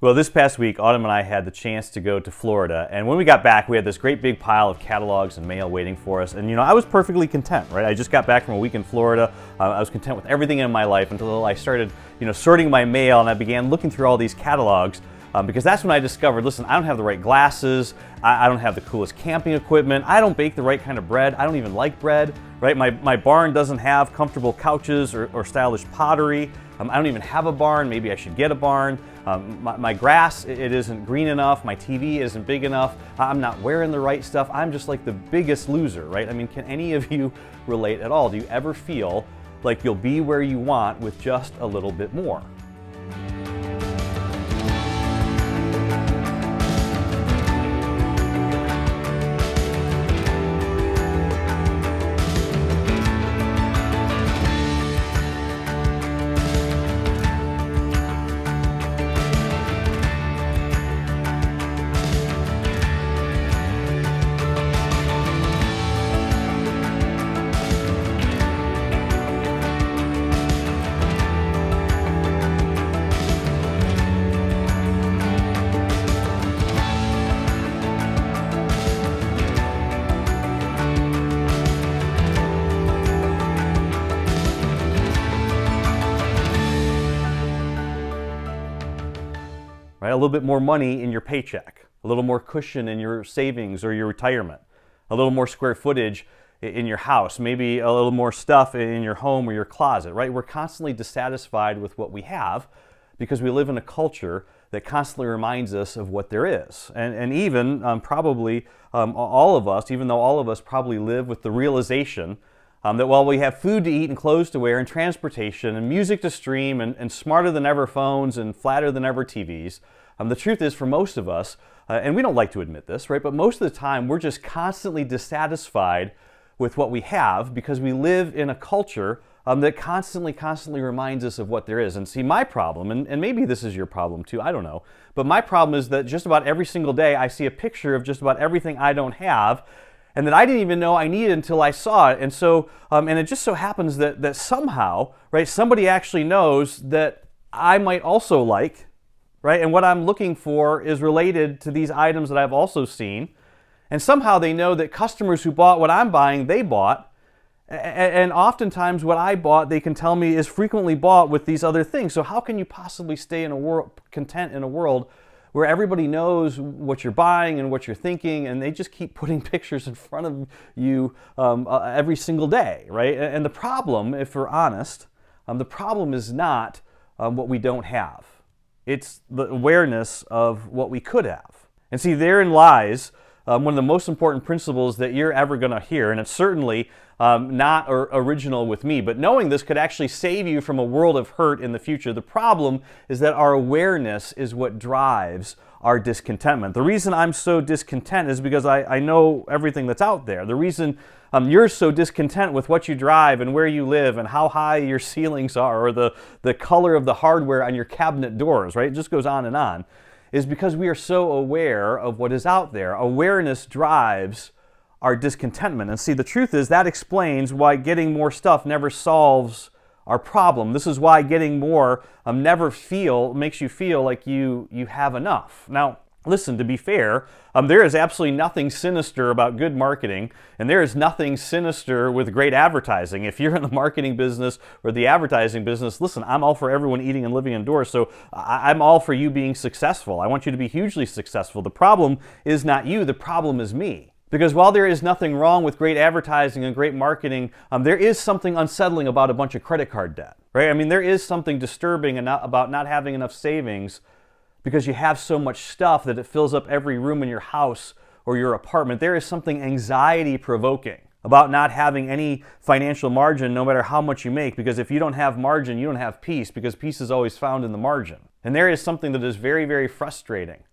Well, this past week, Autumn and I had the chance to go to Florida, and when we got back, we had this great big pile of catalogs and mail waiting for us, and I was perfectly content, right? I just got back from a week in Florida. I was content with everything in my life until I started, sorting my mail, and I began looking through all these catalogs, because that's when I discovered, listen, I don't have the right glasses, I don't have the coolest camping equipment, I don't bake the right kind of bread, I don't even like bread, right? My barn doesn't have comfortable couches or stylish pottery. I don't even have a barn. Maybe I should get a barn. My grass, it isn't green enough. My TV isn't big enough. I'm not wearing the right stuff. I'm just like the biggest loser, right? I mean, can any of you relate at all? Do you ever feel like you'll be where you want with just a little bit more? Right? A little bit more money in your paycheck, a little more cushion in your savings or your retirement, a little more square footage in your house, maybe a little more stuff in your home or your closet, right? We're constantly dissatisfied with what we have because we live in a culture that constantly reminds us of what there is. And even probably all of us, even though all of us probably live with the realization that while we have food to eat and clothes to wear and transportation and music to stream and smarter than ever phones and flatter than ever TVs, the truth is for most of us, and we don't like to admit this, right? But most of the time we're just constantly dissatisfied with what we have because we live in a culture that constantly reminds us of what there is. And see, my problem, and maybe this is your problem too, I don't know, but my problem is that just about every single day I see a picture of just about everything I don't have and that I didn't even know I needed until I saw it. And so, and it just so happens that somehow, right, somebody actually knows that I might also like, right, and what I'm looking for is related to these items that I've also seen. And somehow they know that customers who bought what I'm buying, they bought. And oftentimes what I bought, they can tell me, is frequently bought with these other things. So how can you possibly stay in a world, content in a world where everybody knows what you're buying and what you're thinking, and they just keep putting pictures in front of you every single day, right? And the problem, if we're honest, the problem is not what we don't have. It's the awareness of what we could have. And see, therein lies one of the most important principles that you're ever going to hear, and it's certainly not original with me, but knowing this could actually save you from a world of hurt in the future. The problem is that our awareness is what drives our discontentment. The reason I'm so discontent is because I know everything that's out there. The reason you're so discontent with what you drive and where you live and how high your ceilings are or the color of the hardware on your cabinet doors, right? It just goes on, is because we are so aware of what is out there. Awareness drives our discontentment. And see, the truth is that explains why getting more stuff never solves our problem. This is why getting more never makes you feel like you have enough. Now, listen, to be fair, there is absolutely nothing sinister about good marketing, and there is nothing sinister with great advertising. If you're in the marketing business or the advertising business, listen, I'm all for everyone eating and living indoors, so I'm all for you being successful. I want you to be hugely successful. The problem is not you, the problem is me. Because while there is nothing wrong with great advertising and great marketing, there is something unsettling about a bunch of credit card debt, right? I mean, there is something disturbing about not having enough savings because you have so much stuff that it fills up every room in your house or your apartment. There is something anxiety-provoking about not having any financial margin no matter how much you make, because if you don't have margin, you don't have peace, because peace is always found in the margin. And there is something that is very, very frustrating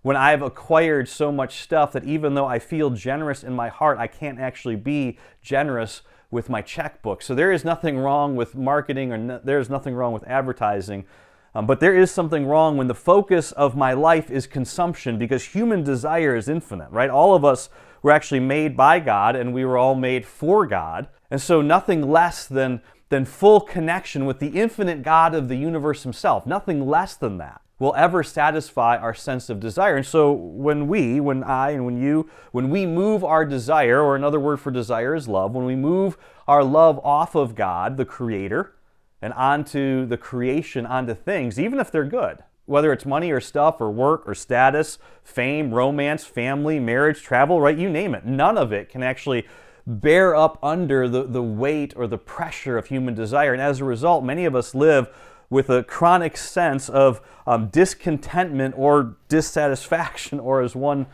when I've acquired so much stuff that even though I feel generous in my heart, I can't actually be generous with my checkbook. So there is nothing wrong with marketing or there is nothing wrong with advertising. But there is something wrong when the focus of my life is consumption, because human desire is infinite, right? All of us were actually made by God and we were all made for God. And so nothing less than full connection with the infinite God of the universe himself. Nothing less than that. will ever satisfy our sense of desire. And so when I and when you, when we move our desire, or another word for desire is love, when we move our love off of God, the Creator, and onto the creation, onto things, even if they're good, whether it's money or stuff or work or status, fame, romance, family, marriage, travel, right? You name it. None of it can actually bear up under the weight or the pressure of human desire. And as a result, many of us live with a chronic sense of discontentment or dissatisfaction, or as one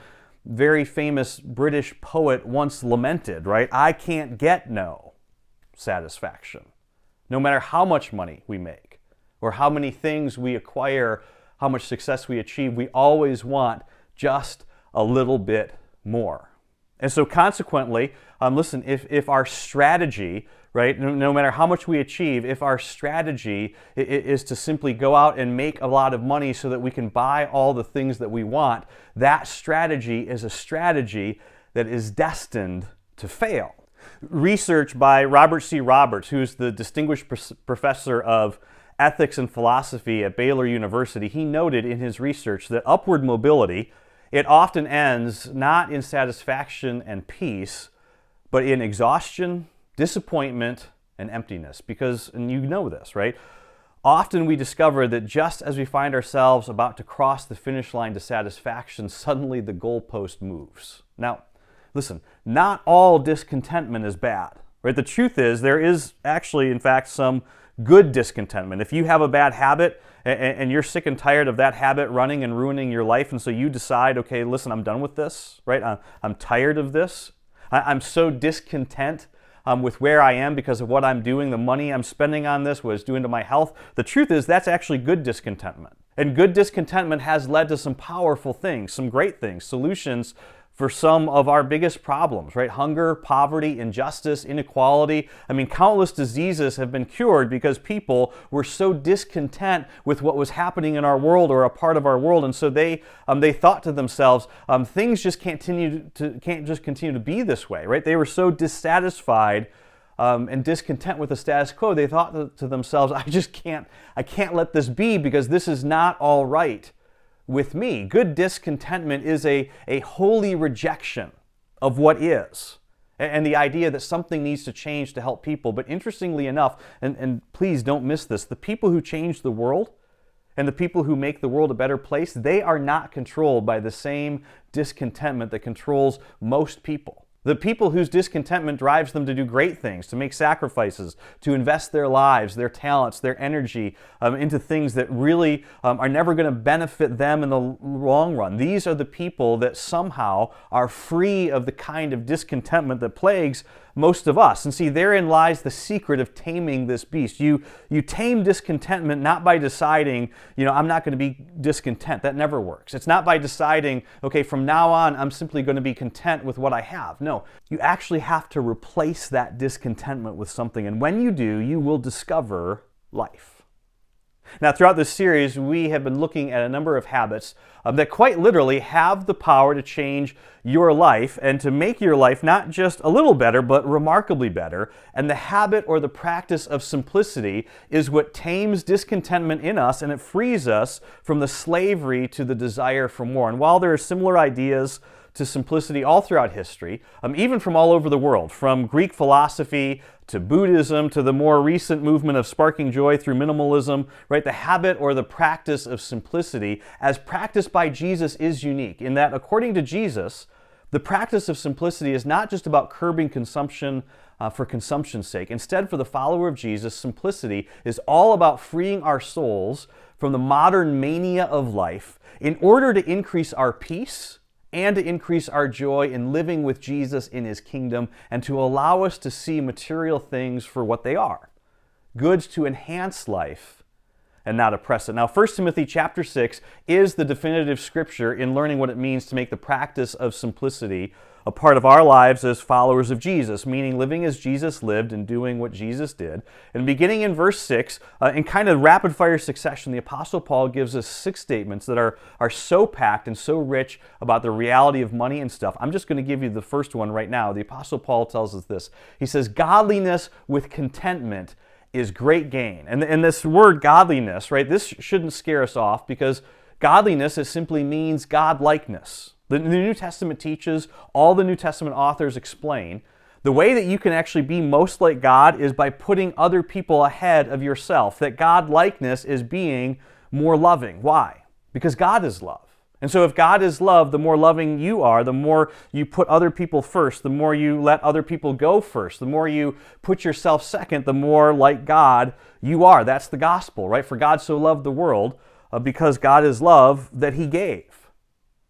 very famous British poet once lamented, right? I can't get no satisfaction. No matter how much money we make or how many things we acquire, how much success we achieve, we always want just a little bit more. And so consequently, listen, if our strategy, right, no matter how much we achieve, if our strategy is to simply go out and make a lot of money so that we can buy all the things that we want, that strategy is a strategy that is destined to fail. Research by Robert C. Roberts, who's the distinguished professor of ethics and philosophy at Baylor University, he noted in his research that upward mobility, it often ends not in satisfaction and peace, but in exhaustion, disappointment, and emptiness. Because, and you know this, right? Often we discover that just as we find ourselves about to cross the finish line to satisfaction, suddenly the goalpost moves. Now, listen, not all discontentment is bad, right? The truth is there is actually, in fact, some good discontentment. If you have a bad habit and you're sick and tired of that habit running and ruining your life, and so you decide, okay, listen, I'm done with this, right? I'm tired of this. I'm so discontent with where I am because of what I'm doing, the money I'm spending on this, what it's doing to my health. The truth is that's actually good discontentment. And good discontentment has led to some powerful things, some great things, solutions for some of our biggest problems, right? Hunger, poverty, injustice, inequality. I mean, countless diseases have been cured because people were so discontent with what was happening in our world or a part of our world, and so they thought to themselves, things just can't just continue to be this way, right? They were so dissatisfied and discontent with the status quo. They thought to themselves, I can't let this be because this is not all right with me. Good discontentment is a holy rejection of what is, and the idea that something needs to change to help people. But interestingly enough, and please don't miss this, the people who change the world and the people who make the world a better place, they are not controlled by the same discontentment that controls most people. The people whose discontentment drives them to do great things, to make sacrifices, to invest their lives, their talents, their energy into things that really are never going to benefit them in the long run. These are the people that somehow are free of the kind of discontentment that plagues most of us. And see, therein lies the secret of taming this beast. You tame discontentment not by deciding, I'm not going to be discontent. That never works. It's not by deciding, okay, from now on, I'm simply going to be content with what I have. No, you actually have to replace that discontentment with something. And when you do, you will discover life. Now, throughout this series, we have been looking at a number of habits that quite literally have the power to change your life and to make your life not just a little better, but remarkably better. And the habit or the practice of simplicity is what tames discontentment in us, and it frees us from the slavery to the desire for more. And while there are similar ideas to simplicity all throughout history, even from all over the world, from Greek philosophy to Buddhism to the more recent movement of sparking joy through minimalism, right? The habit or the practice of simplicity, as practiced by Jesus, is unique in that, according to Jesus, the practice of simplicity is not just about curbing consumption for consumption's sake. Instead, for the follower of Jesus, simplicity is all about freeing our souls from the modern mania of life in order to increase our peace and to increase our joy in living with Jesus in His kingdom, and to allow us to see material things for what they are, goods to enhance life and not oppress it. Now, 1 Timothy chapter 6 is the definitive scripture in learning what it means to make the practice of simplicity a part of our lives as followers of Jesus, meaning living as Jesus lived and doing what Jesus did. And beginning in verse 6, in kind of rapid-fire succession, the Apostle Paul gives us 6 statements that are so packed and so rich about the reality of money and stuff. I'm just going to give you the first one right now. The Apostle Paul tells us this. He says, "Godliness with contentment is great gain. And this word godliness, right, this shouldn't scare us off because godliness, it simply means God-likeness. The New Testament teaches, all the New Testament authors explain, the way that you can actually be most like God is by putting other people ahead of yourself. That God-likeness is being more loving. Why? Because God is love. And so if God is love, the more loving you are, the more you put other people first, the more you let other people go first, the more you put yourself second, the more like God you are. That's the gospel, right? For God so loved the world, because God is love, that He gave.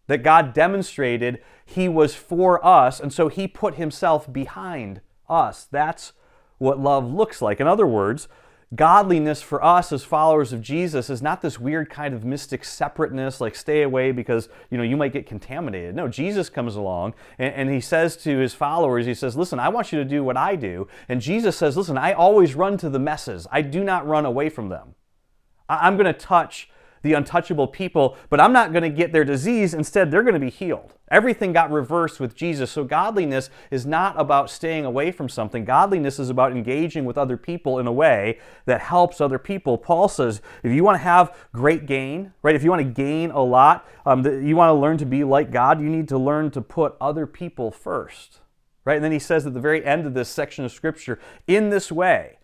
That God demonstrated He was for us, and so He put Himself behind us. That's what love looks like. In other words, godliness for us as followers of Jesus is not this weird kind of mystic separateness, like stay away because you might get contaminated. No, Jesus comes along and He says to His followers, He says, listen, I want you to do what I do. And Jesus says, listen, I always run to the messes. I do not run away from them. I'm going to touch the untouchable people, but I'm not going to get their disease. Instead, they're going to be healed. Everything got reversed with Jesus. So godliness is not about staying away from something. Godliness is about engaging with other people in a way that helps other people. Paul says, if you want to have great gain, right? If you want to gain a lot, you want to learn to be like God, you need to learn to put other people first, right? And then he says at the very end of this section of Scripture, in this way,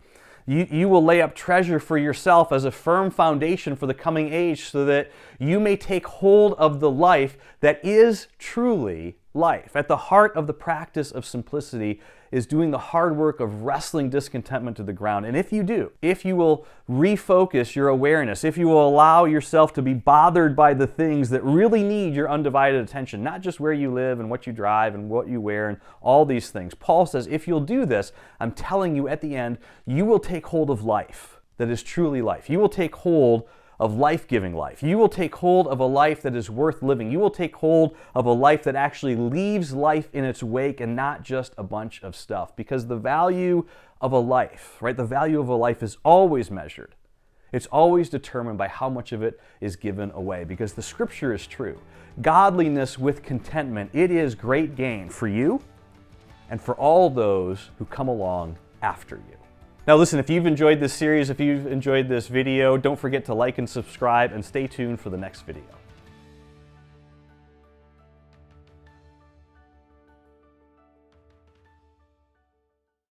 you will lay up treasure for yourself as a firm foundation for the coming age so that you may take hold of the life that is truly life. At the heart of the practice of simplicity is doing the hard work of wrestling discontentment to the ground. And if you do, if you will refocus your awareness, if you will allow yourself to be bothered by the things that really need your undivided attention, not just where you live and what you drive and what you wear and all these things. Paul says, if you'll do this, I'm telling you at the end, you will take hold of life that is truly life. You will take hold of life-giving life. You will take hold of a life that is worth living. You will take hold of a life that actually leaves life in its wake and not just a bunch of stuff. Because the value of a life, right? The value of a life is always measured. It's always determined by how much of it is given away. Because the Scripture is true. Godliness with contentment, it is great gain for you and for all those who come along after you. Now listen, if you've enjoyed this series, if you've enjoyed this video, don't forget to like and subscribe and stay tuned for the next video.